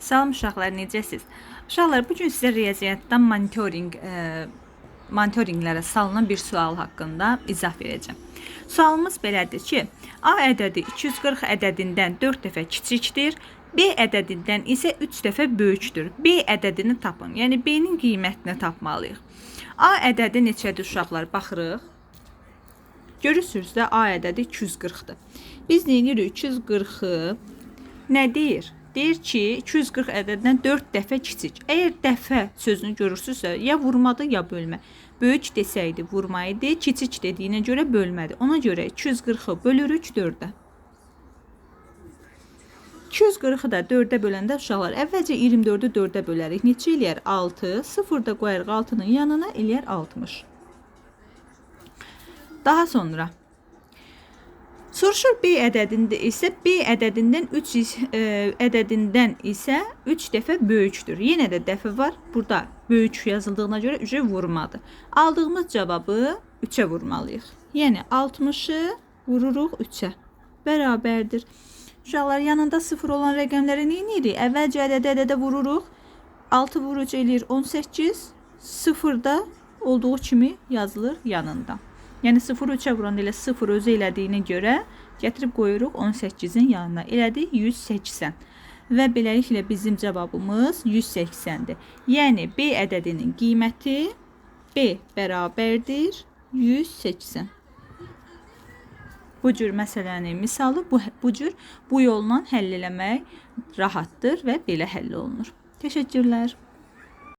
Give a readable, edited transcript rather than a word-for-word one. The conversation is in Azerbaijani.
Salam uşaqlar, necəsiz? Uşaqlar, bugün sizə riyaziyyatdan monitorinqlərə salınan bir sual haqqında izah verəcəm. Sualımız belədir ki, A ədədi 240 ədədindən 4 dəfə kiçikdir, B ədədindən isə 3 dəfə böyükdür. B ədədini tapın, yəni B-nin qiymətini tapmalıyıq. A ədədi neçədir uşaqlar? Baxırıq. Görürsünüz də A ədədi 240-dır. Biz nə edirik? 240-ı nə deyir? Deyir ki, 240 ədədindən 4 dəfə kiçik. Əgər dəfə sözünü görürsünüzsə, ya vurmadı, ya bölmə. Böyük desəydi vurma idi, kiçik dediyinə görə bölmədi. Ona görə 240-ı bölürük 4-ə. 240-ı da 4-ə böləndə uşaqlar, əvvəlcə 24-ü 4-ə bölərik. Neçə eləyər? 6. 0-da qoyarıq 6-nın yanına, eləyər 60. Daha sonra soruşur B ədədində isə B ədədindən 3 dəfə böyükdür. Yenə də dəfə var. Burada böyük yazıldığına görə ücə vurmadı. Aldığımız cavabı 3-ə vurmalıyıq. Yəni 60-ı vururuq 3-ə. Bərabərdir. Uşaqlar, yanında 0 olan rəqəmləri nə edirik? Əvvəlcə ədədə vururuq. 6 vur 3 eləyir 18. 0 da olduğu kimi yazılır yanında. Yəni 0 3-ə vuranda elə 0 özü elədiyinə görə gətirib qoyuruq 18-in yanına. Elədi 180. Və beləliklə bizim cavabımız 180-dir. Yəni B ədədinin qiyməti B bərabərdir 180. Bu cür məsələnin misalı bu yolla həll eləmək rahatdır və belə həll olunur. Təşəkkürlər.